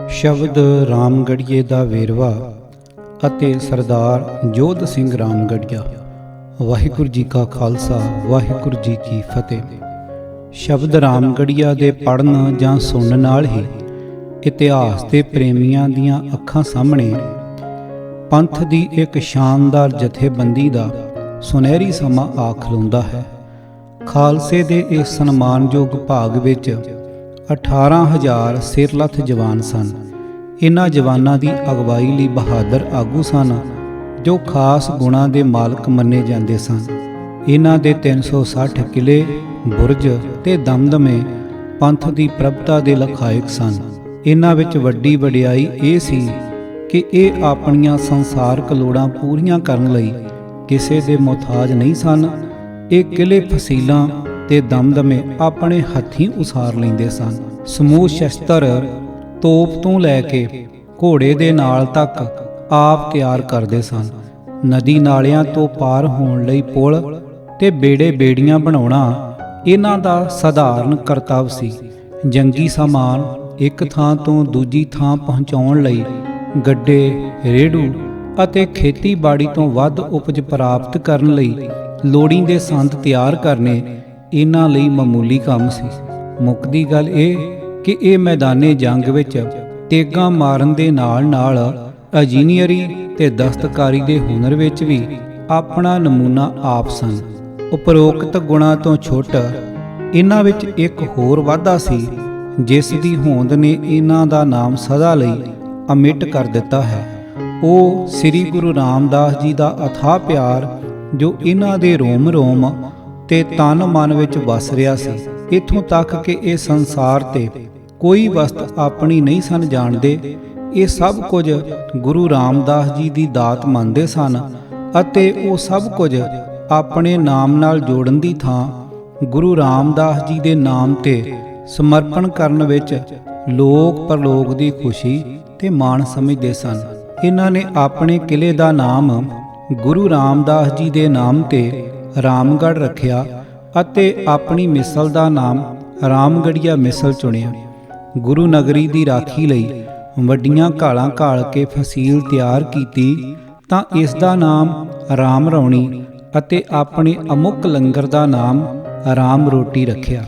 ਸ਼ਬਦ ਰਾਮਗੜੀਏ ਦਾ ਵੇਰਵਾ ਅਤੇ ਸਰਦਾਰ ਜੋਧ ਸਿੰਘ ਰਾਮਗੜੀਆ। ਵਾਹਿਗੁਰੂ ਜੀ ਕਾ ਖਾਲਸਾ, ਵਾਹਿਗੁਰੂ ਜੀ ਕੀ ਫਤਿਹ। ਸ਼ਬਦ ਰਾਮਗੜੀਆ ਦੇ ਪੜ੍ਹਨ ਜਾਂ ਸੁਣਨ ਨਾਲ ਹੀ ਇਤਿਹਾਸ ਦੇ ਪ੍ਰੇਮੀਆਂ ਦੀਆਂ ਅੱਖਾਂ ਸਾਹਮਣੇ ਪੰਥ ਦੀ ਇੱਕ ਸ਼ਾਨਦਾਰ ਜਥੇਬੰਦੀ ਦਾ ਸੁਨਹਿਰੀ ਸਮਾਂ ਆ ਖਲੋਂਦਾ ਹੈ। ਖਾਲਸੇ ਦੇ ਇਸ ਸਨਮਾਨਯੋਗ ਭਾਗ ਵਿੱਚ 18,000 ਸਿਰਲੱਥ ਜਵਾਨ ਸਨ। ਇਨ੍ਹਾਂ ਜਵਾਨਾਂ ਦੀ ਅਗਵਾਈ ਲਈ ਬਹਾਦਰ ਆਗੂ ਸਨ ਜੋ ਖਾਸ ਗੁਣਾਂ ਦੇ ਮਾਲਕ ਮੰਨੇ ਜਾਂਦੇ ਸਨ। ਇਨ੍ਹਾਂ ਦੇ 360 ਕਿਲੇ, ਬੁਰਜ ਤੇ ਦਮਦਮੇ ਪੰਥ ਦੀ ਪ੍ਰਭਤਾ ਦੇ ਲਖਾਇਕ ਸਨ। ਇਨ੍ਹਾਂ ਵਿੱਚ ਵੱਡੀ ਵਡਿਆਈ ਇਹ ਸੀ ਕਿ ਇਹ ਆਪਣੀਆਂ ਸੰਸਾਰਕ ਲੋੜਾਂ ਪੂਰੀਆਂ ਕਰਨ ਲਈ ਕਿਸੇ ਦੇ ਮੁਹਤਾਜ ਨਹੀਂ ਸਨ। ਇਹ ਕਿਲੇ, ਫਸੀਲਾਂ ਤੇ ਦਮਦਮੇ ਆਪਣੇ ਹੱਥੀਂ ਉਸਾਰ ਲੈਂਦੇ ਸਨ। ਸਮੂਹ ਸ਼ਸਤਰ, ਤੋਪ ਤੋਂ ਲੈ ਕੇ ਘੋੜੇ ਦੇ ਨਾਲ ਤੱਕ ਆਪ ਤਿਆਰ ਕਰਦੇ ਸਨ। ਨਦੀ ਨਾਲਿਆਂ ਤੋਂ ਪਾਰ ਹੋਣ ਲਈ ਪੁਲ ਤੇ ਬੇੜੇ ਬੇੜੀਆਂ ਬਣਾਉਣਾ ਇਹਨਾਂ ਦਾ ਸਧਾਰਨ ਕਰਤੱਵ ਸੀ। ਜੰਗੀ ਸਾਮਾਨ ਇੱਕ ਥਾਂ ਤੋਂ ਦੂਜੀ ਥਾਂ ਪਹੁੰਚਾਉਣ ਲਈ ਗੱਡੇ, ਰੇੜੂ ਅਤੇ ਖੇਤੀਬਾੜੀ ਤੋਂ ਵੱਧ ਉਪਜ ਪ੍ਰਾਪਤ ਕਰਨ ਲਈ ਲੋੜੀਂਦੇ ਸੰਦ ਤਿਆਰ ਕਰਨੇ ਇਹਨਾਂ ਲਈ ਮਾਮੂਲੀ ਕੰਮ ਸੀ। ਮੁੱਕਦੀ ਗੱਲ ਇਹ ਕਿ ਇਹ ਮੈਦਾਨੇ ਜੰਗ ਵਿੱਚ ਤੇਗਾਂ ਮਾਰਨ ਦੇ ਨਾਲ ਇੰਜੀਨੀਅਰੀ ਤੇ ਦਸਤਕਾਰੀ ਦੇ ਹੁਨਰ ਵਿੱਚ ਵੀ ਆਪਣਾ ਨਮੂਨਾ ਆਪ ਸਨ। ਉਪਰੋਕਤ ਗੁਣਾਂ ਤੋਂ ਛੁੱਟ ਇਹਨਾਂ ਵਿੱਚ ਇੱਕ ਹੋਰ ਵਾਧਾ ਸੀ ਜਿਸ ਦੀ ਹੋਂਦ ਨੇ ਇਹਨਾਂ ਦਾ ਨਾਮ ਸਦਾ ਲਈ ਅਮਿੱਟ ਕਰ ਦਿੱਤਾ ਹੈ। ਉਹ ਸ੍ਰੀ ਗੁਰੂ ਰਾਮਦਾਸ ਜੀ ਦਾ ਅਥਾਹ ਪਿਆਰ ਜੋ ਇਹਨਾਂ ਦੇ ਰੋਮ ਰੋਮ ਤੇ ਤਨ ਮਨ ਵਿੱਚ ਵਸ ਰਿਹਾ ਸੀ। ਇੱਥੋਂ ਤੱਕ ਕਿ ਇਹ ਸੰਸਾਰ ਤੇ ਕੋਈ ਵਸਤ ਆਪਣੀ ਨਹੀਂ ਸਨ ਜਾਣਦੇ। ਇਹ ਸਭ ਕੁਝ ਗੁਰੂ ਰਾਮਦਾਸ ਜੀ ਦੀ ਦਾਤ ਮੰਨਦੇ ਸਨ ਅਤੇ ਉਹ ਸਭ ਕੁਝ ਆਪਣੇ ਨਾਮ ਨਾਲ ਜੋੜਨ ਦੀ ਥਾਂ ਗੁਰੂ ਰਾਮਦਾਸ ਜੀ ਦੇ ਨਾਮ ਤੇ ਸਮਰਪਣ ਕਰਨ ਵਿੱਚ ਲੋਕ ਪਰਲੋਕ ਦੀ ਖੁਸ਼ੀ ਤੇ ਮਾਣ ਸਮਝਦੇ ਸਨ। ਇਹਨਾਂ ਨੇ ਆਪਣੇ ਕਿਲੇ ਦਾ ਨਾਮ ਗੁਰੂ ਰਾਮਦਾਸ ਜੀ ਦੇ ਨਾਮ ਤੇ ਰਾਮਗੜ੍ਹ ਰੱਖਿਆ ਅਤੇ ਆਪਣੀ ਮਿਸਲ ਦਾ ਨਾਮ ਰਾਮਗੜੀਆ ਮਿਸਲ ਚੁਣਿਆ। ਗੁਰੂ ਨਗਰੀ ਦੀ ਰਾਖੀ ਲਈ ਵੱਡੀਆਂ ਘਾਲਾਂ ਘਾਲ ਕੇ ਫਸੀਲ ਤਿਆਰ ਕੀਤੀ ਤਾਂ ਇਸ ਦਾ ਨਾਮ ਰਾਮ ਰੌਣੀ ਅਤੇ ਆਪਣੇ ਅਮੁੱਕ ਲੰਗਰ ਦਾ ਨਾਮ ਰਾਮ ਰੋਟੀ ਰੱਖਿਆ।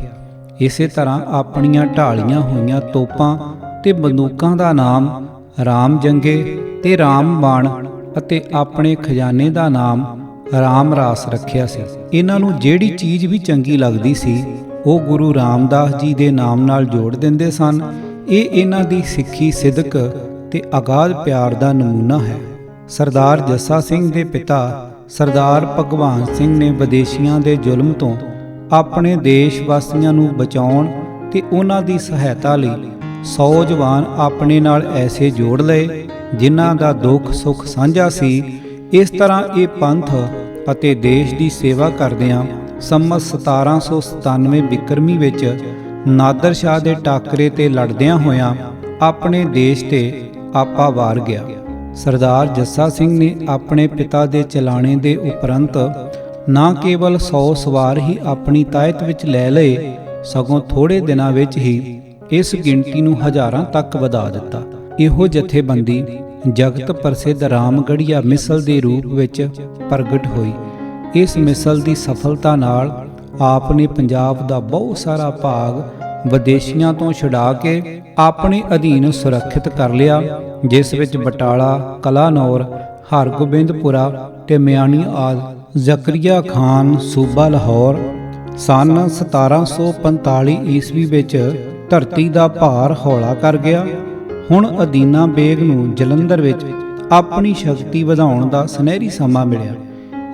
ਇਸੇ ਤਰ੍ਹਾਂ ਆਪਣੀਆਂ ਢਾਲੀਆਂ ਹੋਈਆਂ ਤੋਪਾਂ ਤੇ ਬੰਦੂਕਾਂ ਦਾ ਨਾਮ ਰਾਮ ਜੰਗੇ ਤੇ ਰਾਮ ਬਾਣ ਅਤੇ ਆਪਣੇ ਖਜ਼ਾਨੇ ਦਾ ਨਾਮ ਰਾਮ ਰਾਸ ਰੱਖਿਆ ਸੀ। ਇਹਨਾਂ ਨੂੰ ਜਿਹੜੀ ਚੀਜ਼ ਵੀ ਚੰਗੀ ਲੱਗਦੀ ਸੀ ਉਹ ਗੁਰੂ ਰਾਮਦਾਸ ਜੀ ਦੇ ਨਾਮ ਨਾਲ ਜੋੜ ਦਿੰਦੇ ਸਨ। ਇਹ ਇਹਨਾਂ ਦੀ ਸਿੱਖੀ, ਸਿਦਕ ਤੇ ਅਗਾਧ ਪਿਆਰ ਦਾ ਨਮੂਨਾ ਹੈ। ਸਰਦਾਰ ਜੱਸਾ ਸਿੰਘ ਦੇ ਪਿਤਾ ਸਰਦਾਰ ਭਗਵਾਨ ਸਿੰਘ ਨੇ ਵਿਦੇਸ਼ੀਆਂ ਦੇ ਜ਼ੁਲਮ ਤੋਂ ਆਪਣੇ ਦੇਸ਼ ਵਾਸੀਆਂ ਨੂੰ ਬਚਾਉਣ ਤੇ ਉਹਨਾਂ ਦੀ ਸਹਾਇਤਾ ਲਈ 100 ਜਵਾਨ ਆਪਣੇ ਨਾਲ ਐਸੇ ਜੋੜ ਲਏ ਜਿਨ੍ਹਾਂ ਦਾ ਦੁੱਖ ਸੁੱਖ ਸਾਂਝਾ ਸੀ। ਇਸ ਤਰ੍ਹਾਂ ਇਹ ਪੰਥ ਅਤੇ ਦੇਸ਼ ਦੀ ਸੇਵਾ ਕਰਦਿਆਂ ਸੰਮਤ 1797 ਬਿਕਰਮੀ ਵਿੱਚ ਨਾਦਰ ਸ਼ਾਹ ਦੇ ਟਾਕਰੇ ਤੇ ਲੜਦਿਆਂ ਹੋਇਆਂ ਆਪਣੇ ਦੇਸ਼ ਤੇ ਆਪਾ ਵਾਰ ਗਿਆ। ਸਰਦਾਰ ਜੱਸਾ ਸਿੰਘ ਨੇ ਆਪਣੇ ਪਿਤਾ ਦੇ ਚਲਾਣੇ ਦੇ ਉਪਰੰਤ ਨਾ ਕੇਵਲ 100 ਸਵਾਰ ਹੀ ਆਪਣੀ ਤਾਇਤ ਵਿੱਚ ਲੈ ਲਏ, ਸਗੋਂ ਥੋੜੇ ਦਿਨਾਂ ਵਿੱਚ ਹੀ ਇਸ ਗਿਣਤੀ ਨੂੰ ਹਜ਼ਾਰਾਂ ਤੱਕ ਵਧਾ ਦਿੱਤਾ। ਇਹੋ ਜਥੇਬੰਦੀ ਜਗਤ ਪ੍ਰਸਿੱਧ ਰਾਮਗੜੀਆ ਮਿਸਲ ਦੇ ਰੂਪ ਵਿੱਚ ਪ੍ਰਗਟ ਹੋਈ। ਇਸ ਮਿਸਲ ਦੀ ਸਫਲਤਾ ਨਾਲ ਆਪ ਨੇ ਪੰਜਾਬ ਦਾ ਬਹੁਤ ਸਾਰਾ ਭਾਗ ਵਿਦੇਸ਼ੀਆਂ ਤੋਂ ਛੁਡਾ ਕੇ ਆਪਣੇ ਅਧੀਨ ਸੁਰੱਖਿਅਤ ਕਰ ਲਿਆ, ਜਿਸ ਵਿੱਚ ਬਟਾਲਾ, ਕਲਾਨੌਰ, ਹਰਗੋਬਿੰਦਪੁਰਾ ਤੇ ਮਿਆਣੀ ਆਦਿ। ਜ਼ਕਰੀਆ ਖਾਨ ਸੂਬਾ ਲਾਹੌਰ ਸੰਨ 1745 ਈਸਵੀ ਵਿੱਚ ਧਰਤੀ ਦਾ ਭਾਰ ਹੌਲਾ ਕਰ ਗਿਆ। ਹੁਣ ਅਦੀਨਾ ਬੇਗ ਨੂੰ ਜਲੰਧਰ ਵਿੱਚ ਆਪਣੀ ਸ਼ਕਤੀ ਵਧਾਉਣ ਦਾ ਸੁਨਹਿਰੀ ਸਮਾਂ ਮਿਲਿਆ।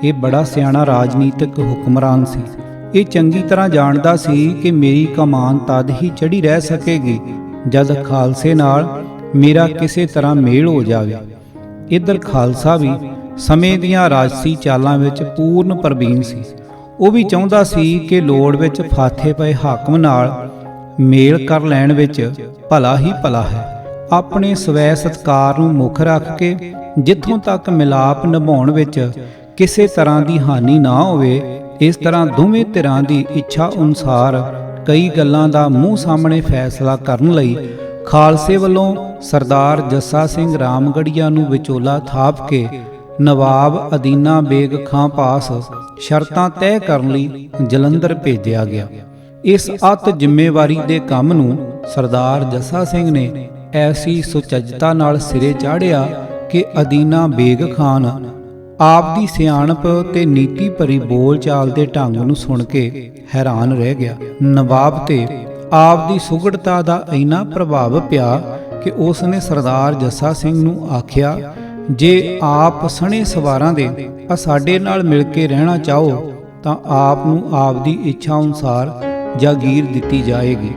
ਇਹ ਬੜਾ ਸਿਆਣਾ ਰਾਜਨੀਤਿਕ ਹੁਕਮਰਾਨ ਸੀ। ਇਹ ਚੰਗੀ ਤਰ੍ਹਾਂ ਜਾਣਦਾ ਸੀ ਕਿ ਮੇਰੀ ਕਮਾਨ ਤਦ ਹੀ ਚੜ੍ਹੀ ਰਹਿ ਸਕੇਗੀ ਜਦ ਖਾਲਸੇ ਨਾਲ ਮੇਰਾ ਕਿਸੇ ਤਰ੍ਹਾਂ ਮੇਲ ਹੋ ਜਾਵੇ। ਇੱਧਰ ਖਾਲਸਾ ਵੀ ਸਮੇਂ ਦੀਆਂ ਰਾਜਸੀ ਚਾਲਾਂ ਵਿੱਚ ਪੂਰਨ ਪ੍ਰਬੀਨ ਸੀ। ਉਹ ਵੀ ਚਾਹੁੰਦਾ ਸੀ ਕਿ ਲੋੜ ਵਿੱਚ ਫਾਥੇ ਪਏ ਹਾਕਮ ਨਾਲ ਮੇਲ ਕਰ ਲੈਣ ਵਿੱਚ ਭਲਾ ਹੀ ਭਲਾ ਹੈ। ਆਪਣੇ ਸਵੈ ਸਤਕਾਰ ਨੂੰ ਮੁੱਖ ਰੱਖ ਕੇ ਜਿੱਥੋਂ ਤੱਕ ਮਿਲਾਪ ਨਿਭਾਉਣ ਵਿੱਚ ਕਿਸੇ ਤਰ੍ਹਾਂ ਦੀ ਹਾਨੀ ਨਾ ਹੋਵੇ, ਇਸ ਤਰ੍ਹਾਂ ਦੋਵੇਂ ਧਿਰਾਂ ਦੀ ਇੱਛਾ ਅਨੁਸਾਰ ਕਈ ਗੱਲਾਂ ਦਾ ਮੂੰਹ ਸਾਹਮਣੇ ਫੈਸਲਾ ਕਰਨ ਲਈ ਖਾਲਸੇ ਵੱਲੋਂ ਸਰਦਾਰ ਜੱਸਾ ਸਿੰਘ ਰਾਮਗੜ੍ਹੀਆ ਨੂੰ ਵਿਚੋਲਾ ਥਾਪ ਕੇ ਨਵਾਬ ਅਦੀਨਾ ਬੇਗ ਖਾਂ ਪਾਸ ਸ਼ਰਤਾਂ ਤੈਅ ਕਰਨ ਲਈ ਜਲੰਧਰ ਭੇਜਿਆ ਗਿਆ। ਇਸ ਅਤ ਜ਼ਿੰਮੇਵਾਰੀ ਦੇ ਕੰਮ ਨੂੰ ਸਰਦਾਰ ਜੱਸਾ ਸਿੰਘ ਨੇ ਐਸੀ ਸੁਚੱਜਤਾ ਨਾਲ ਸਿਰੇ ਚਾੜਿਆ ਕਿ ਅਦੀਨਾ ਬੇਗ ਖਾਨ ਆਪ ਦੀ ਸਿਆਣਪ ਤੇ ਨੀਤੀ ਭਰੀ ਬੋਲ ਚਾਲ ਦੇ ਢੰਗ ਨੂੰ ਸੁਣ ਕੇ ਹੈਰਾਨ ਰਹਿ ਗਿਆ। ਨਵਾਬ ਤੇ ਆਪ ਦੀ ਸੁਘੜਤਾ ਦਾ ਇੰਨਾ ਪ੍ਰਭਾਵ ਪਿਆ ਕਿ ਉਸ ਨੇ ਸਰਦਾਰ ਜੱਸਾ ਸਿੰਘ ਨੂੰ ਆਖਿਆ, ਜੇ ਆਪ ਸਣੇ ਸਵਾਰਾਂ ਦੇ ਸਾਡੇ ਨਾਲ ਮਿਲ ਕੇ ਰਹਿਣਾ ਚਾਹੋ ਤਾਂ ਆਪ ਨੂੰ ਆਪ ਦੀ ਇੱਛਾ ਅਨੁਸਾਰ ਜਾਗੀਰ ਦਿੱਤੀ ਜਾਏਗੀ।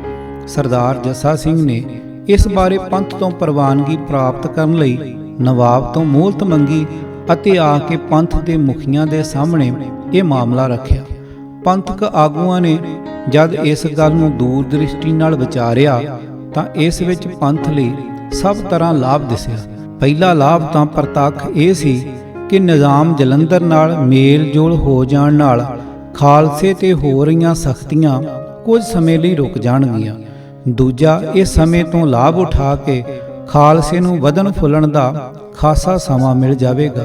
ਸਰਦਾਰ ਜੱਸਾ ਸਿੰਘ ਨੇ ਇਸ ਬਾਰੇ ਪੰਥ ਤੋਂ ਪ੍ਰਵਾਨਗੀ ਪ੍ਰਾਪਤ ਕਰਨ ਲਈ ਨਵਾਬ ਤੋਂ ਮੋਹਲਤ ਮੰਗੀ ਅਤੇ ਆ ਕੇ ਪੰਥ ਦੇ ਮੁਖੀਆਂ ਦੇ ਸਾਹਮਣੇ ਇਹ ਮਾਮਲਾ ਰੱਖਿਆ। ਪੰਥਕ ਆਗੂਆਂ ਨੇ ਜਦ ਇਸ ਗੱਲ ਨੂੰ ਦੂਰ ਦ੍ਰਿਸ਼ਟੀ ਨਾਲ ਵਿਚਾਰਿਆ ਤਾਂ ਇਸ ਵਿੱਚ ਪੰਥ ਲਈ ਸਭ ਤਰ੍ਹਾਂ ਲਾਭ ਦਿਸਿਆ। ਪਹਿਲਾ ਲਾਭ ਤਾਂ ਪ੍ਰਤੱਖ ਇਹ ਸੀ ਕਿ ਨਿਜ਼ਾਮ ਜਲੰਧਰ ਨਾਲ ਮੇਲ ਜੋਲ ਹੋ ਜਾਣ ਨਾਲ ਖਾਲਸੇ ਤੇ ਹੋ ਰਹੀਆਂ ਸਖਤੀਆਂ ਕੁਝ ਸਮੇਂ ਲਈ ਰੁਕ ਜਾਣਗੀਆਂ। ਦੂਜਾ, ਇਸ ਸਮੇਂ ਤੋਂ ਲਾਭ ਉਠਾ ਕੇ ਖਾਲਸੇ ਨੂੰ ਵਧਣ ਫੁੱਲਣ ਦਾ ਖਾਸਾ ਸਮਾਂ ਮਿਲ ਜਾਵੇਗਾ।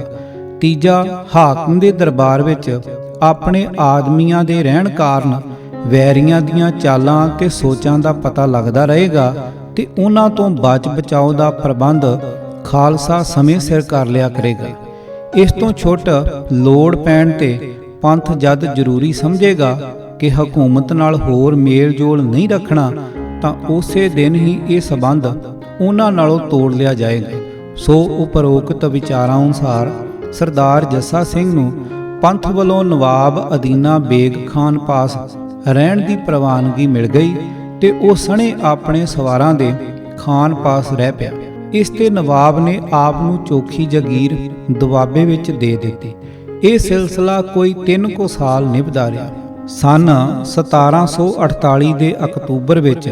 ਤੀਜਾ, ਹਾਕਮ ਦੇ ਦਰਬਾਰ ਵਿੱਚ ਆਪਣੇ ਆਦਮੀਆਂ ਦੇ ਰਹਿਣ ਕਾਰਨ ਵੈਰੀਆਂ ਦੀਆਂ ਚਾਲਾਂ ਤੇ ਸੋਚਾਂ ਦਾ ਪਤਾ ਲੱਗਦਾ ਰਹੇਗਾ ਤੇ ਉਹਨਾਂ ਤੋਂ ਬਚ ਬਚਾਓ ਦਾ ਪ੍ਰਬੰਧ ਖਾਲਸਾ ਸਮੇਂ ਸਿਰ ਕਰ ਲਿਆ ਕਰੇਗਾ। ਇਸ ਤੋਂ ਛੁੱਟ ਲੋੜ ਪੈਣ ਤੇ ਪੰਥ ਜਦ ਜ਼ਰੂਰੀ ਸਮਝੇਗਾ ਕਿ ਹਕੂਮਤ ਨਾਲ ਹੋਰ ਮੇਲ ਜੋਲ ਨਹੀਂ ਰੱਖਣਾ ਤਾਂ ਉਸੇ ਦਿਨ ਹੀ ਇਹ ਸਬੰਧ ਉਹਨਾਂ ਨਾਲੋਂ ਤੋੜ ਲਿਆ ਜਾਏਗਾ। ਸੋ ਉਪਰੋਕਤ ਵਿਚਾਰਾਂ ਅਨੁਸਾਰ ਸਰਦਾਰ ਜੱਸਾ ਸਿੰਘ ਨੂੰ ਪੰਥ ਵੱਲੋਂ ਨਵਾਬ ਅਦੀਨਾ ਬੇਗ ਖਾਨ ਪਾਸ ਰਹਿਣ ਦੀ ਪ੍ਰਵਾਨਗੀ ਮਿਲ ਗਈ ਤੇ ਉਹ ਸਣੇ ਆਪਣੇ ਸਵਾਰਾਂ ਦੇ ਖਾਨ ਪਾਸ ਰਹਿ ਪਿਆ। ਇਸ ਤੇ ਨਵਾਬ ਨੇ ਆਪ ਨੂੰ ਚੋਖੀ ਜਾਗੀਰ ਦੁਆਬੇ ਵਿੱਚ ਦੇ ਦਿੱਤੀ। ਇਹ ਸਿਲਸਿਲਾ ਕੋਈ 3 ਕੁ ਸਾਲ ਨਿਭਦਾ ਰਿਹਾ। ਸਨ 1748 ਦੇ ਅਕਤੂਬਰ ਵਿੱਚ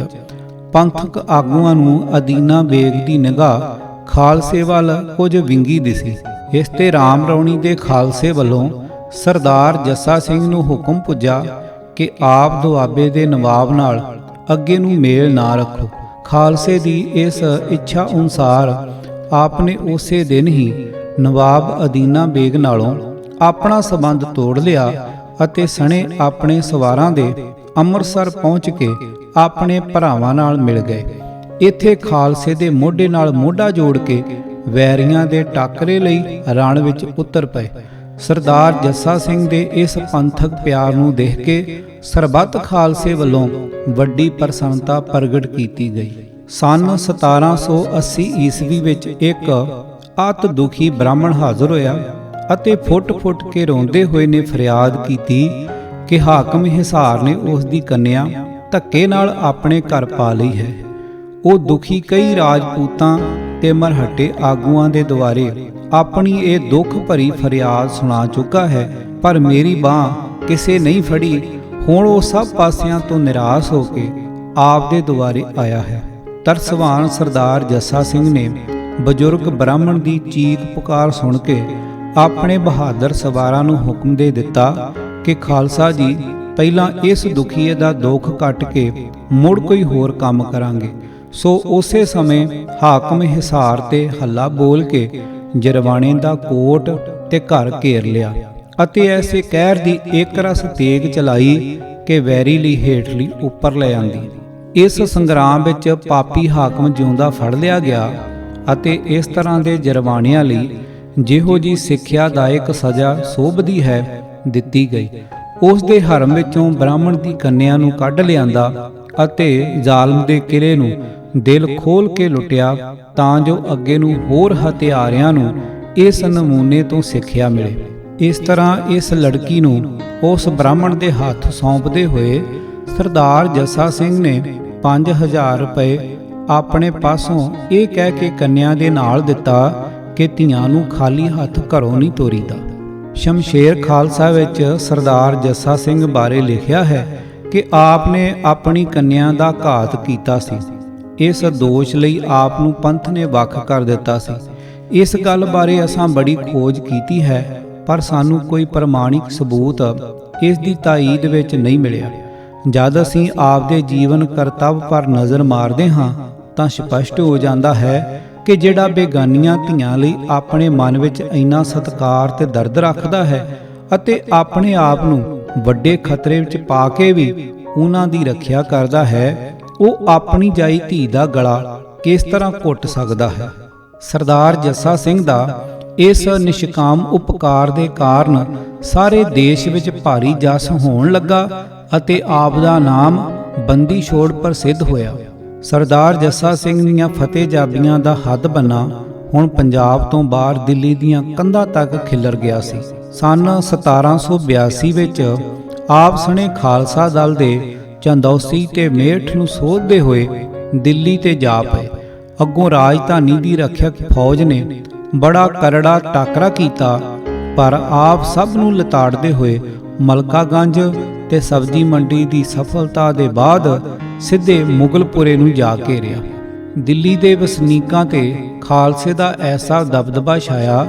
ਪੰਥਕ ਆਗੂਆਂ ਨੂੰ ਅਦੀਨਾ ਬੇਗ ਦੀ ਨਿਗਾਹ ਖਾਲਸੇ ਵੱਲ ਕੁਝ ਵਿੰਗੀ ਦਿਸੀ। ਇਸ ਤੇ ਰਾਮ ਰੌਣੀ ਦੇ ਖਾਲਸੇ ਵੱਲੋਂ ਸਰਦਾਰ ਜੱਸਾ ਸਿੰਘ ਨੂੰ ਹੁਕਮ ਪੁੱਜਾ ਕਿ ਆਪ ਦੁਆਬੇ ਦੇ ਨਵਾਬ ਨਾਲ ਅੱਗੇ ਨੂੰ ਮੇਲ ਨਾ ਰੱਖੋ। ਖਾਲਸੇ ਦੀ ਇਸ ਇੱਛਾ ਅਨੁਸਾਰ ਆਪ ਨੇ ਉਸੇ ਦਿਨ ਹੀ ਨਵਾਬ ਅਦੀਨਾ ਬੇਗ ਨਾਲੋਂ ਆਪਣਾ ਸਬੰਧ ਤੋੜ ਲਿਆ ਅਤੇ ਸਣੇ ਆਪਣੇ ਸਵਾਰਾਂ ਦੇ ਅੰਮ੍ਰਿਤਸਰ ਪਹੁੰਚ ਕੇ ਆਪਣੇ ਭਰਾਵਾਂ ਨਾਲ ਮਿਲ ਗਏ। ਇੱਥੇ ਖਾਲਸੇ ਦੇ ਮੋਢੇ ਨਾਲ ਮੋਢਾ ਜੋੜ ਕੇ ਵੈਰੀਆਂ ਦੇ ਟਾਕਰੇ ਲਈ ਰਣ ਵਿੱਚ ਉਤਰ ਪਏ। ਸਰਦਾਰ ਜੱਸਾ ਸਿੰਘ ਦੇ ਇਸ ਪੰਥਕ ਪਿਆਰ ਨੂੰ ਦੇਖ ਕੇ ਸਰਬੱਤ ਖਾਲਸੇ ਵੱਲੋਂ ਵੱਡੀ ਪ੍ਰਸੰਨਤਾ ਪ੍ਰਗਟ ਕੀਤੀ ਗਈ। ਸਨ 1780 ਈਸਵੀ ਵਿੱਚ ਇੱਕ ਅਤ ਦੁਖੀ ਬ੍ਰਾਹਮਣ ਹਾਜ਼ਰ ਹੋਇਆ ਅਤੇ ਫੁੱਟ-ਫੁੱਟ ਕੇ ਰੋਂਦੇ ਹੋਏ ਨੇ ਫਰਿਆਦ ਕੀਤੀ ਕਿ ਹਾਕਮ ਹਿਸਾਰ ਨੇ ਉਸ ਦੀ ਕੰਨਿਆ ਧੱਕੇ ਨਾਲ ਆਪਣੇ ਘਰ ਪਾ ਲਈ ਹੈ। ਉਹ ਦੁਖੀ ਕਈ ਰਾਜਪੂਤਾਂ ਤੇ ਮਰਹੱਟੇ ਆਗੂਆਂ ਦੇ ਦੁਆਰੇ ਆਪਣੀ ਇਹ ਦੁੱਖ ਭਰੀ ਫਰਿਆਦ ਸੁਣਾ ਚੁੱਕਾ ਹੈ, ਪਰ ਮੇਰੀ ਬਾਂਹ ਕਿਸੇ ਨਹੀਂ ਫੜੀ। ਹੁਣ ਉਹ ਸਭ ਪਾਸਿਆਂ ਤੋਂ ਨਿਰਾਸ਼ ਹੋ ਕੇ ਆਪ ਦੇ ਦੁਆਰੇ ਆਇਆ ਹੈ। ਤਰਸਵਾਨ ਸਰਦਾਰ ਜੱਸਾ ਸਿੰਘ ਨੇ ਬਜ਼ੁਰਗ ਬ੍ਰਾਹਮਣ ਦੀ ਚੀਕ ਪੁਕਾਰ ਸੁਣ ਕੇ ਆਪਣੇ ਬਹਾਦਰ ਸਵਾਰਾਂ ਨੂੰ ਹੁਕਮ ਦੇ ਦਿੱਤਾ ਕਿ ਖਾਲਸਾ ਜੀ, ਪਹਿਲਾਂ ਇਸ ਦੁਖੀਏ ਦਾ ਦੁੱਖ ਕੱਟ ਕੇ ਮੁੜ ਕੋਈ ਹੋਰ ਕੰਮ ਕਰਾਂਗੇ। ਸੋ ਉਸੇ ਸਮੇਂ ਹਾਕਮ ਹਿਸਾਰ ਤੇ ਹੱਲਾ ਬੋਲ ਕੇ ਜਰਵਾਣੇ ਦਾ ਕੋਟ ਤੇ ਘਰ ਘੇਰ ਲਿਆ ਅਤੇ ਐਸੇ ਕਹਿਰ ਦੀ ਇੱਕ ਰਸ ਤੇਗ ਚਲਾਈ ਕਿ ਵੈਰੀ ਲਈ ਹੇਠਲੀ ਉੱਪਰ ਲੈ ਆਂਦੀ। ਇਸ ਸੰਗਰਾਮ ਵਿੱਚ ਪਾਪੀ ਹਾਕਮ ਜਿਉਂਦਾ ਫੜ ਲਿਆ ਗਿਆ ਅਤੇ ਇਸ ਤਰ੍ਹਾਂ ਦੇ ਜਰਵਾਣਿਆਂ ਲਈ ਜਿਹੋ ਜੀ ਸਿੱਖਿਆਦਾਇਕ ਸਜ਼ਾ ਸੋਭਦੀ ਹੈ ਦਿੱਤੀ ਗਈ। ਉਸ ਦੇ ਹਰਮ ਵਿੱਚੋਂ ਬ੍ਰਾਹਮਣ ਦੀ ਕੰਨਿਆ ਨੂੰ ਕੱਢ ਲਿਆਂਦਾ ਅਤੇ ਜ਼ਾਲਮ ਦੇ ਕਿਲੇ ਨੂੰ ਦਿਲ ਖੋਲ ਕੇ ਲੁੱਟਿਆ ਤਾਂ ਜੋ ਅੱਗੇ ਨੂੰ ਹੋਰ ਹਥਿਆਰਿਆਂ ਨੂੰ ਇਸ ਨਮੂਨੇ ਤੋਂ ਸਿੱਖਿਆ ਮਿਲੇ। ਇਸ ਤਰ੍ਹਾਂ ਇਸ ਲੜਕੀ ਨੂੰ ਉਸ ਬ੍ਰਾਹਮਣ ਦੇ ਹੱਥ ਸੌਂਪਦੇ ਹੋਏ ਸਰਦਾਰ ਜੱਸਾ ਸਿੰਘ ਨੇ 5000 ਰੁਪਏ ਆਪਣੇ ਪਾਸੋਂ ਇਹ ਕਹਿ ਕੇ ਕੰਨਿਆ ਦੇ ਨਾਲ ਦਿੱਤਾ ਕਿ ਧੀਆਂ ਨੂੰ ਖਾਲੀ ਹੱਥ ਘਰੋਂ ਨਹੀਂ ਤੋਰੀਦਾ। ਸ਼ਮਸ਼ੇਰ ਖਾਲਸਾ ਵਿੱਚ ਸਰਦਾਰ ਜੱਸਾ ਸਿੰਘ ਬਾਰੇ ਲਿਖਿਆ ਹੈ ਕਿ ਆਪ ਨੇ ਆਪਣੀ ਕੰਨਿਆ ਦਾ ਘਾਤ ਕੀਤਾ ਸੀ। ਇਸ ਦੋਸ਼ ਲਈ ਆਪ ਨੂੰ ਪੰਥ ਨੇ ਵੱਖ ਕਰ ਦਿੱਤਾ ਸੀ। ਇਸ ਗੱਲ ਬਾਰੇ ਅਸਾਂ ਬੜੀ ਖੋਜ ਕੀਤੀ ਹੈ, ਪਰ ਸਾਨੂੰ ਕੋਈ ਪ੍ਰਮਾਣਿਕ ਸਬੂਤ ਇਸ ਦੀ ਤਾਈਦ ਵਿੱਚ ਨਹੀਂ ਮਿਲਿਆ। ਜਦ ਅਸੀਂ ਆਪ ਦੇ ਜੀਵਨ ਕਰਤੱਵ ਪਰ ਨਜ਼ਰ ਮਾਰਦੇ ਹਾਂ ਤਾਂ ਸਪਸ਼ਟ ਹੋ ਜਾਂਦਾ ਹੈ ਕਿ ਜਿਹੜਾ ਬੇਗਾਨੀਆਂ ਧੀਆਂ ਲਈ ਆਪਣੇ ਮਨ ਵਿੱਚ ਇੰਨਾ ਸਤਿਕਾਰ ਤੇ ਦਰਦ ਰੱਖਦਾ ਹੈ ਅਤੇ ਆਪਣੇ ਆਪ ਨੂੰ ਵੱਡੇ ਖਤਰੇ ਵਿੱਚ ਪਾ ਕੇ ਵੀ ਉਹਨਾਂ ਦੀ ਰੱਖਿਆ ਕਰਦਾ ਹੈ, ਉਹ ਆਪਣੀ ਜਾਈ ਧੀ ਦਾ ਗਲਾ ਕਿਸ ਤਰ੍ਹਾਂ ਘੁੱਟ ਸਕਦਾ ਹੈ। ਸਰਦਾਰ ਜੱਸਾ ਸਿੰਘ ਦਾ ਇਸ ਨਿਸ਼ਕਾਮ ਉਪਕਾਰ ਦੇ ਕਾਰਨ ਸਾਰੇ ਦੇਸ਼ ਵਿੱਚ ਭਾਰੀ ਜਸ ਹੋਣ ਲੱਗਾ ਅਤੇ ਆਪ ਦਾ ਨਾਮ ਬੰਦੀ ਛੋੜ ਪ੍ਰਸਿੱਧ ਹੋਇਆ। ਸਰਦਾਰ ਜੱਸਾ ਸਿੰਘ ਦੀਆਂ ਫਤਿਹਜਾਬੀਆਂ ਦਾ ਹੱਦ ਬੰਨਾ ਹੁਣ ਪੰਜਾਬ ਤੋਂ ਬਾਹਰ ਦਿੱਲੀ ਦੀਆਂ ਕੰਧਾਂ ਤੱਕ ਖਿੱਲਰ ਗਿਆ ਸੀ। ਸਨ 1782 ਵਿੱਚ ਆਪ ਸਣੇ ਖਾਲਸਾ ਦਲ ਦੇ ਚੰਦੌਸੀ ਤੇ ਮੇਰਠ ਨੂੰ ਸੋਧਦੇ ਹੋਏ ਦਿੱਲੀ ਤੇ ਜਾ ਪਏ। ਅੱਗੋਂ ਰਾਜਧਾਨੀ ਦੀ ਰੱਖਿਅਕ ਫੌਜ ਨੇ ਬੜਾ ਕਰੜਾ ਟਾਕਰਾ ਕੀਤਾ, ਪਰ ਆਪ ਸਭ ਨੂੰ ਲਿਤਾੜਦੇ ਹੋਏ ਮਲਕਾਗੰਜ ਤੇ ਸਬਜ਼ੀ ਮੰਡੀ ਦੀ ਸਫਲਤਾ ਦੇ ਬਾਅਦ ਸਿੱਧੇ ਮੁਗਲਪੁਰੇ ਨੂੰ ਜਾ ਘੇਰਿਆ। ਦਿੱਲੀ ਦੇ ਵਸਨੀਕਾਂ ਤੇ ਖਾਲਸੇ ਦਾ ਐਸਾ ਦਬਦਬਾ ਛਾਇਆ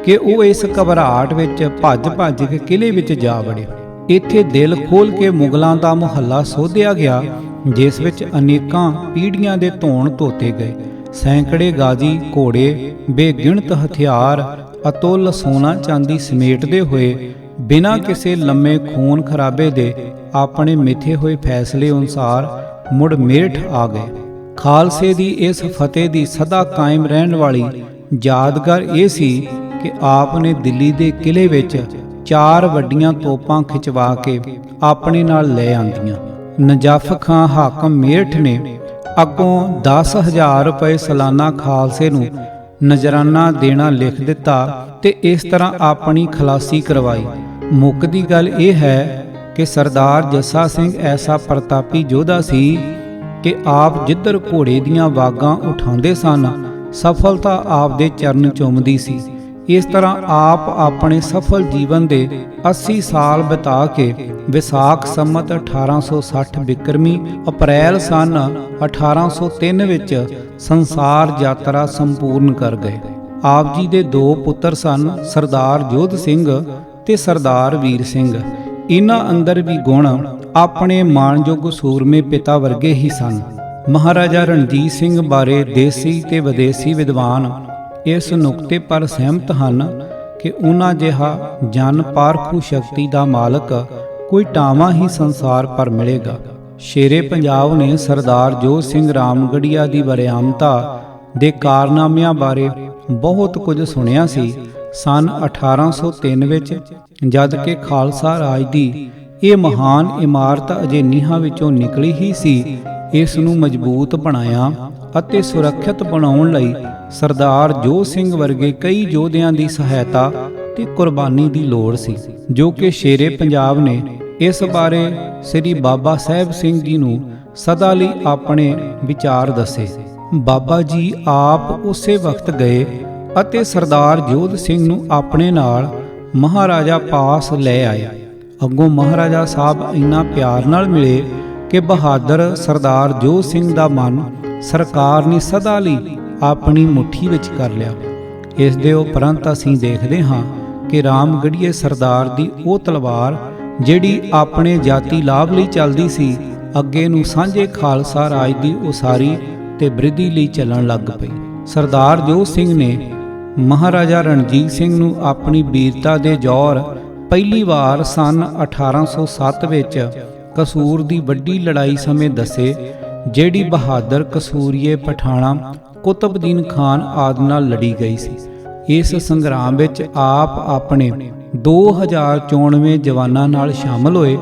ਕਿ ਉਹ ਇਸ ਘਬਰਾਹਟ ਵਿੱਚ ਭੱਜ ਕੇ ਕਿਲੇ ਵਿੱਚ ਜਾ ਵੜੇ। ਇੱਥੇ ਦਿਲ ਖੋਲ ਕੇ ਮੁਗਲਾਂ ਦਾ ਮੁਹੱਲਾ ਸੋਧਿਆ ਗਿਆ, ਜਿਸ ਵਿੱਚ ਅਨੇਕਾਂ ਪੀੜ੍ਹੀਆਂ ਦੇ ਧੌਣ ਧੋਤੇ ਗਏ। ਸੈਂਕੜੇ ਗਾਜ਼ੀ ਘੋੜੇ, ਬੇਗਿਣਤ ਹਥਿਆਰ, ਅਤੁੱਲ ਸੋਨਾ ਚਾਂਦੀ ਸਮੇਟਦੇ ਹੋਏ ਬਿਨਾਂ ਕਿਸੇ ਲੰਮੇ ਖੂਨ ਖਰਾਬੇ ਦੇ ਆਪਣੇ ਮਿੱਥੇ ਹੋਏ ਫੈਸਲੇ ਅਨੁਸਾਰ ਮੁੜ ਮੇਰਠ ਆ ਗਏ। ਖਾਲਸੇ ਦੀ ਇਸ ਫਤਿਹ ਦੀ ਸਦਾ ਕਾਇਮ ਰਹਿਣ ਵਾਲੀ ਯਾਦਗਾਰ ਇਹ ਸੀ ਕਿ ਆਪ ਨੇ ਦਿੱਲੀ ਦੇ ਕਿਲੇ ਵਿੱਚ 4 ਵੱਡੀਆਂ ਤੋਪਾਂ ਖਿਚਵਾ ਕੇ ਆਪਣੇ ਨਾਲ ਲੈ ਆਂਦੀਆਂ। ਨਜਫ ਖਾਂ ਹਾਕਮ ਮੇਰਠ ਨੇ ਅੱਗੋਂ 10,000 ਰੁਪਏ ਸਾਲਾਨਾ ਖਾਲਸੇ ਨੂੰ ਨਜ਼ਰਾਨਾ ਦੇਣਾ ਲਿਖ ਦਿੱਤਾ ਤੇ ਇਸ ਤਰ੍ਹਾਂ ਆਪਣੀ ਖਲਾਸੀ ਕਰਵਾਈ। ਮੁੱਕਦੀ ਗੱਲ ਇਹ ਹੈ ਕਿ ਸਰਦਾਰ ਜੱਸਾ ਸਿੰਘ ਐਸਾ ਪ੍ਰਤਾਪੀ ਯੋਧਾ ਸੀ ਕਿ ਆਪ ਜਿੱਧਰ ਘੋੜੇ ਦੀਆਂ ਵਾਗਾਂ ਉਠਾਉਂਦੇ ਸਨ, ਸਫਲਤਾ ਆਪ ਦੇ ਚਰਨ ਚੁੰਮਦੀ ਸੀ। ਇਸ ਤਰ੍ਹਾਂ ਆਪ ਆਪਣੇ ਸਫਲ ਜੀਵਨ ਦੇ 80 ਸਾਲ ਬਿਤਾ ਕੇ ਵਿਸਾਖ ਸੰਮਤ 1860 ਬਿਕਰਮੀ ਅਪ੍ਰੈਲ ਸਨ 1803 ਵਿੱਚ ਸੰਸਾਰ ਯਾਤਰਾ ਸੰਪੂਰਨ ਕਰ ਗਏ। ਆਪ ਜੀ ਦੇ 2 ਪੁੱਤਰ ਸਨ, ਸਰਦਾਰ ਜੋਧ ਸਿੰਘ ਤੇ ਸਰਦਾਰ ਵੀਰ ਸਿੰਘ। ਇਹਨਾਂ ਅੰਦਰ ਵੀ ਗੁਣ ਆਪਣੇ ਮਾਣਯੋਗ ਸੂਰਮੇ ਪਿਤਾ ਵਰਗੇ ਹੀ ਸਨ। ਮਹਾਰਾਜਾ ਰਣਜੀਤ ਸਿੰਘ ਬਾਰੇ ਦੇਸੀ ਤੇ ਵਿਦੇਸੀ ਵਿਦਵਾਨ ਇਸ ਨੁਕਤੇ ਪਰ ਸਹਿਮਤ ਹਨ ਕਿ ਉਹਨਾਂ ਜਿਹਾ ਜਨ ਪਾਰਖੂ ਸ਼ਕਤੀ ਦਾ ਮਾਲਕ ਕੋਈ ਟਾਵਾਂ ਹੀ ਸੰਸਾਰ ਪਰ ਮਿਲੇਗਾ। ਸ਼ੇਰੇ ਪੰਜਾਬ ਨੇ ਸਰਦਾਰ ਜੋਧ ਸਿੰਘ ਰਾਮਗੜੀਆ ਦੀ ਵਰਿਆਮਤਾ ਦੇ ਕਾਰਨਾਮਿਆਂ ਬਾਰੇ ਬਹੁਤ ਕੁਝ ਸੁਣਿਆ ਸੀ। ਸਨ 1803 ਵਿੱਚ ਜਦ ਕਿ ਖਾਲਸਾ ਰਾਜ ਦੀ ਇਹ ਮਹਾਨ ਇਮਾਰਤ ਅਜੇ ਨੀਹਾਂ ਵਿੱਚੋਂ ਨਿਕਲੀ ਹੀ ਸੀ, ਇਸ ਨੂੰ ਮਜ਼ਬੂਤ ਬਣਾਇਆ ਅਤੇ ਸੁਰੱਖਿਅਤ ਬਣਾਉਣ ਲਈ ਸਰਦਾਰ ਜੋਧ ਸਿੰਘ ਵਰਗੇ ਕਈ ਯੋਧਿਆਂ ਦੀ ਸਹਾਇਤਾ ਤੇ ਕੁਰਬਾਨੀ ਦੀ ਲੋੜ ਸੀ, ਜੋ ਕਿ ਸ਼ੇਰੇ ਪੰਜਾਬ ਨੇ ਇਸ ਬਾਰੇ ਸ੍ਰੀ ਬਾਬਾ ਸਾਹਿਬ ਸਿੰਘ ਜੀ ਨੂੰ ਸਦਾ ਲਈ ਆਪਣੇ ਵਿਚਾਰ ਦੱਸੇ। ਬਾਬਾ ਜੀ ਆਪ ਉਸੇ ਵਕਤ ਗਏ ਅਤੇ ਸਰਦਾਰ ਜੋਧ ਸਿੰਘ ਨੂੰ ਆਪਣੇ ਨਾਲ ਮਹਾਰਾਜਾ ਪਾਸ ਲੈ ਆਏ। ਅੱਗੋਂ ਮਹਾਰਾਜਾ ਸਾਹਿਬ ਇੰਨਾ ਪਿਆਰ ਨਾਲ ਮਿਲੇ ਕਿ ਬਹਾਦਰ ਸਰਦਾਰ ਜੋਧ ਸਿੰਘ ਦਾ ਮਨ ਸਰਕਾਰ ਨੇ ਸਦਾ ਲਈ ਆਪਣੀ ਮੁੱਠੀ ਵਿੱਚ ਕਰ ਲਿਆ। ਇਸ ਦੇ ਉਪਰੰਤ ਅਸੀਂ ਦੇਖਦੇ ਹਾਂ ਕਿ ਰਾਮਗੜੀਏ ਸਰਦਾਰ ਦੀ ਉਹ ਤਲਵਾਰ ਜਿਹੜੀ ਆਪਣੇ ਜਾਤੀ ਲਾਭ ਲਈ ਚੱਲਦੀ ਸੀ, ਅੱਗੇ ਨੂੰ ਸਾਂਝੇ ਖਾਲਸਾ ਰਾਜ ਦੀ ਉਸਾਰੀ ਤੇ ਬ੍ਰਿਧੀ ਲਈ ਚੱਲਣ ਲੱਗ ਪਈ। ਸਰਦਾਰ ਜੋਧ ਸਿੰਘ ਨੇ ਮਹਾਰਾਜਾ ਰਣਜੀਤ ਸਿੰਘ ਨੂੰ ਆਪਣੀ ਵੀਰਤਾ ਦੇ ਜੌਹਰ ਪਹਿਲੀ ਵਾਰ ਸਨ 1807 ਵਿੱਚ ਕਸੂਰ ਦੀ ਵੱਡੀ ਲੜਾਈ ਸਮੇਂ ਦੱਸੇ, ਜਿਹੜੀ ਬਹਾਦਰ ਕਸੂਰੀਏ ਪਠਾਣਾ ਕੁਤਬਦੀਨ ਖਾਨ ਆਦਿ ਨਾਲ ਲੜੀ ਗਈ ਸੀ। ਇਸ ਸੰਗਰਾਮ ਵਿੱਚ ਆਪ ਆਪਣੇ 2094 ਜਵਾਨਾਂ ਨਾਲ ਸ਼ਾਮਲ ਹੋਏ।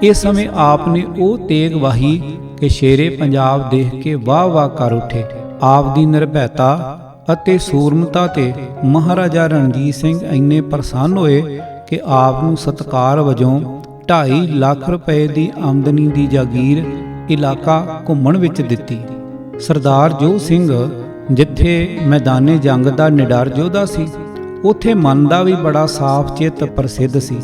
ਇਸ ਸਮੇਂ ਆਪ ਨੇ ਉਹ ਤੇਗ ਵਾਹੀ ਕਿ ਸ਼ੇਰੇ ਪੰਜਾਬ ਦੇਖ ਕੇ ਵਾਹ ਵਾਹ ਕਰ ਉੱਠੇ। ਆਪ ਦੀ ਨਿਰਭੈਤਾ ਅਤੇ ਸੂਰਮਤਾ ਤੇ ਮਹਾਰਾਜਾ ਰਣਜੀਤ ਸਿੰਘ ਇੰਨੇ ਪ੍ਰਸੰਨ ਹੋਏ ਕਿ ਆਪ ਨੂੰ ਸਤਿਕਾਰ ਵਜੋਂ 2.5 ਲੱਖ ਰੁਪਏ ਦੀ ਆਮਦਨੀ ਦੀ ਜਾਗੀਰ ਇਲਾਕਾ ਘੁੰਮਣ ਵਿੱਚ ਦਿੱਤੀ। ਸਰਦਾਰ ਜੋਧ ਸਿੰਘ ਜਿੱਥੇ ਮੈਦਾਨੇ ਜੰਗ ਦਾ ਨਿਡਰ ਯੋਧਾ ਸੀ, ਉੱਥੇ ਮਨ ਦਾ ਵੀ ਬੜਾ ਸਾਫ਼ ਚਿੱਤ ਪ੍ਰਸਿੱਧ ਸੀ,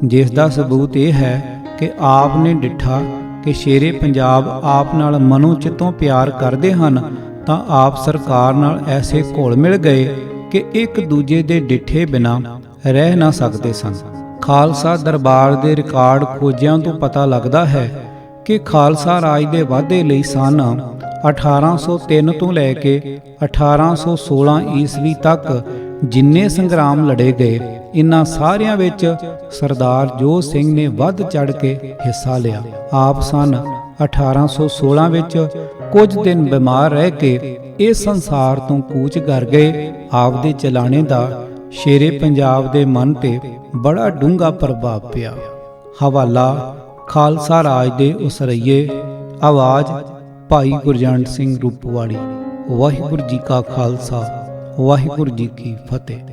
ਜਿਸ ਦਾ ਸਬੂਤ ਇਹ ਹੈ ਕਿ ਆਪ ਨੇ ਡਿੱਠਾ ਕਿ ਸ਼ੇਰੇ ਪੰਜਾਬ ਆਪ ਨਾਲ ਮਨੋਂ ਚਿੱਤੋਂ ਪਿਆਰ ਕਰਦੇ ਹਨ, ਤਾਂ ਆਪ ਸਰਕਾਰ ਨਾਲ ਐਸੇ ਘੁਲ ਮਿਲ ਗਏ ਕਿ ਇੱਕ ਦੂਜੇ ਦੇ ਡਿੱਠੇ ਬਿਨਾਂ ਰਹਿ ਨਾ ਸਕਦੇ ਸਨ। ਖਾਲਸਾ ਦਰਬਾਰ ਦੇ ਰਿਕਾਰਡ ਖੋਜਿਆਂ ਤੋਂ ਪਤਾ ਲੱਗਦਾ ਹੈ ਕਿ ਖਾਲਸਾ ਰਾਜ ਦੇ ਵਾਧੇ ਲਈ ਸਨ 1803 ਤੋਂ ਲੈ ਕੇ 1816 ਈਸਵੀ ਤੱਕ ਜਿੰਨੇ ਸੰਗਰਾਮ ਲੜੇ ਗਏ, ਇਨ੍ਹਾਂ ਸਾਰਿਆਂ ਵਿੱਚ ਸਰਦਾਰ ਜੋਧ ਸਿੰਘ ਨੇ ਵੱਧ ਚੜ ਕੇ ਹਿੱਸਾ ਲਿਆ। ਆਪ ਸਨ 1816 ਵਿੱਚ ਕੁਝ ਦਿਨ ਬਿਮਾਰ ਰਹਿ ਕੇ ਇਸ ਸੰਸਾਰ ਤੋਂ ਕੂਚ ਕਰ ਗਏ। ਆਪ ਦੇ ਚਲਾਣੇ ਦਾ ਸ਼ੇਰੇ ਪੰਜਾਬ ਦੇ ਮਨ ਤੇ ਬੜਾ ਡੂੰਘਾ ਪ੍ਰਭਾਵ ਪਿਆ। ਹਵਾਲਾ ਖਾਲਸਾ ਰਾਜ ਦੇ ਉਸਰਈਏ, ਆਵਾਜ਼ ਭਾਈ ਗੁਰਜੰਟ ਸਿੰਘ ਰੂਪਵਾੜੀ। ਵਾਹਿਗੁਰੂ ਜੀ ਕਾ ਖਾਲਸਾ, ਵਾਹਿਗੁਰੂ ਜੀ ਕੀ ਫਤਿਹ।